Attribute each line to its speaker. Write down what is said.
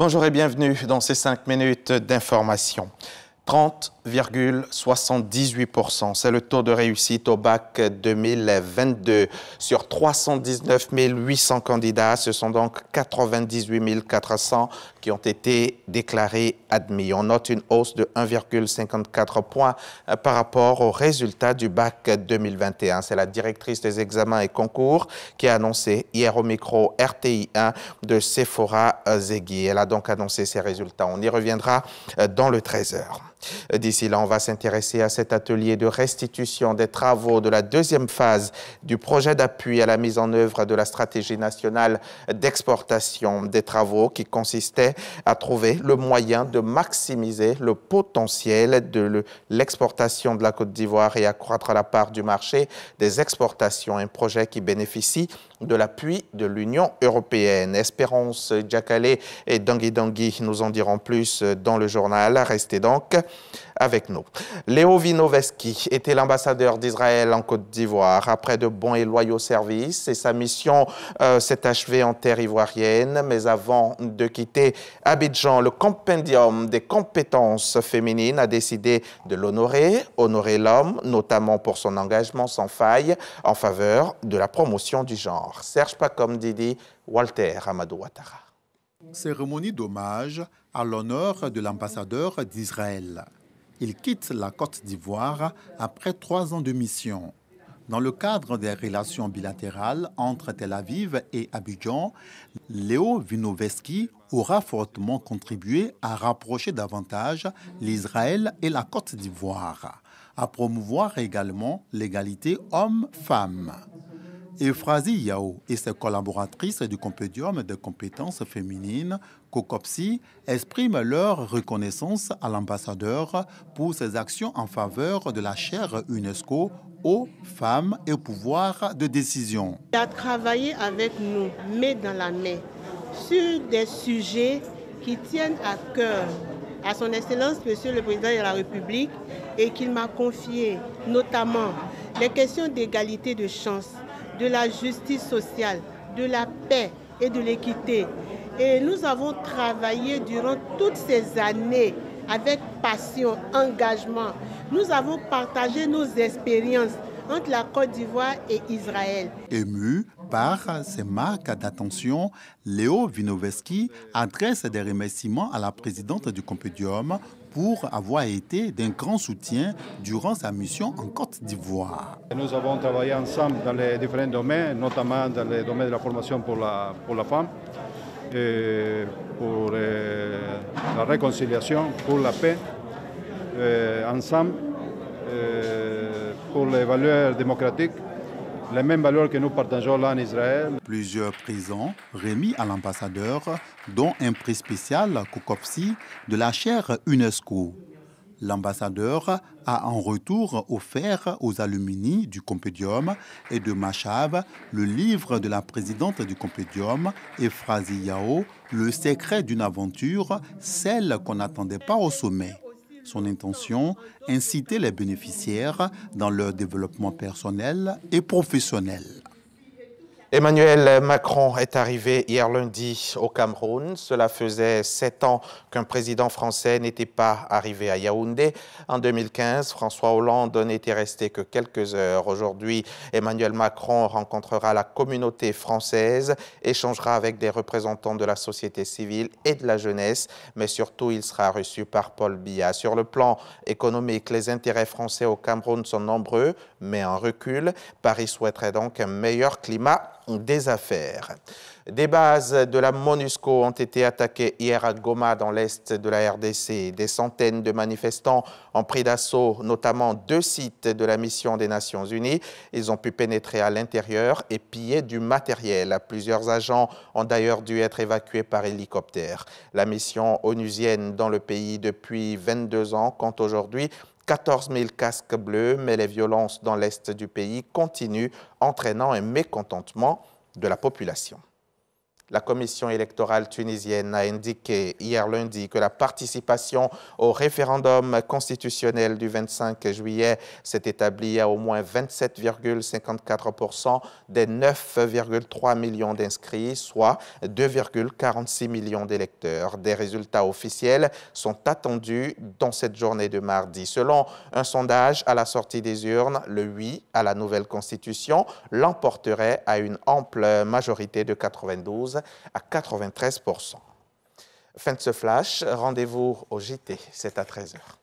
Speaker 1: Bonjour et bienvenue dans ces 5 minutes d'information. 30,78%, c'est le taux de réussite au bac 2022. Sur 319 800 candidats, ce sont donc 98 400 qui ont été déclarés admis. On note une hausse de 1,54 points par rapport aux résultats du bac 2021. C'est la directrice des examens et concours qui a annoncé hier au micro RTI 1 de Sephora Zegui. Elle a donc annoncé ses résultats. On y reviendra dans le 13h. D'ici là, on va s'intéresser à cet atelier de restitution des travaux de la deuxième phase du projet d'appui à la mise en œuvre de la stratégie nationale d'exportation des travaux qui consistait à trouver le moyen de maximiser le potentiel de l'exportation de la Côte d'Ivoire et accroître la part du marché des exportations. Un projet qui bénéficie de l'appui de l'Union européenne. Espérance Diakale et Dangui Dangui nous en diront plus dans le journal. Restez donc avec nous. Léo Vinovesky était l'ambassadeur d'Israël en Côte d'Ivoire. Après de bons et loyaux services, et sa mission s'est achevée en terre ivoirienne. Mais avant de quitter Abidjan, le compendium des compétences féminines a décidé de l'honorer, honorer l'homme, notamment pour son engagement sans faille en faveur de la promotion du genre. Serge Pacom Didi, Walter Amadou Ouattara.
Speaker 2: Cérémonie d'hommage à l'honneur de l'ambassadeur d'Israël. Il quitte la Côte d'Ivoire après 3 ans de mission. Dans le cadre des relations bilatérales entre Tel Aviv et Abidjan, Léo Vinovesky aura fortement contribué à rapprocher davantage l'Israël et la Côte d'Ivoire, à promouvoir également l'égalité homme-femme. Euphrasie Yao et ses collaboratrices du Compendium des compétences féminines, COCOPSI, expriment leur reconnaissance à l'ambassadeur pour ses actions en faveur de la chaire UNESCO aux femmes et au pouvoir de décision.
Speaker 3: Il a travaillé avec nous, main dans la main, sur des sujets qui tiennent à cœur à son Excellence, Monsieur le Président de la République, et qu'il m'a confié, notamment les questions d'égalité de chance, de la justice sociale, de la paix et de l'équité. Et nous avons travaillé durant toutes ces années avec passion, engagement. Nous avons partagé nos expériences entre la Côte d'Ivoire et Israël.
Speaker 2: Ému par ces marques d'attention, Léo Vinovesky adresse des remerciements à la présidente du Compendium pour avoir été d'un grand soutien durant sa mission en Côte d'Ivoire.
Speaker 4: Nous avons travaillé ensemble dans les différents domaines, notamment dans le domaine de la formation pour la femme, et pour la réconciliation, pour la paix, ensemble, pour les valeurs démocratiques, les mêmes valeurs que nous partageons là en Israël.
Speaker 2: Plusieurs présents remis à l'ambassadeur, dont un prix spécial COCOPSI de la chaire UNESCO. L'ambassadeur a en retour offert aux alumni du Compendium et de Machav le livre de la présidente du Compendium, Euphrasie Yao, Le secret d'une aventure, celle qu'on n'attendait pas au sommet. Son intention, inciter les bénéficiaires dans leur développement personnel et professionnel.
Speaker 1: Emmanuel Macron est arrivé hier lundi au Cameroun. Cela faisait 7 ans qu'un président français n'était pas arrivé à Yaoundé. En 2015, François Hollande n'était resté que quelques heures. Aujourd'hui, Emmanuel Macron rencontrera la communauté française, échangera avec des représentants de la société civile et de la jeunesse, mais surtout, il sera reçu par Paul Biya. Sur le plan économique, les intérêts français au Cameroun sont nombreux, mais en recul. Paris souhaiterait donc un meilleur climat des affaires. Des bases de la MONUSCO ont été attaquées hier à Goma, dans l'est de la RDC. Des centaines de manifestants ont pris d'assaut notamment 2 sites de la mission des Nations Unies. Ils ont pu pénétrer à l'intérieur et piller du matériel. Plusieurs agents ont d'ailleurs dû être évacués par hélicoptère. La mission onusienne dans le pays depuis 22 ans compte aujourd'hui 14 000 casques bleus, mais les violences dans l'est du pays continuent, entraînant un mécontentement de la population. La commission électorale tunisienne a indiqué hier lundi que la participation au référendum constitutionnel du 25 juillet s'est établie à au moins 27,54% des 9,3 millions d'inscrits, soit 2,46 millions d'électeurs. Des résultats officiels sont attendus dans cette journée de mardi. Selon un sondage à la sortie des urnes, le oui à la nouvelle constitution l'emporterait à une ample majorité de 92 à 93%. Fin de ce flash, rendez-vous au JT, c'est à 13h.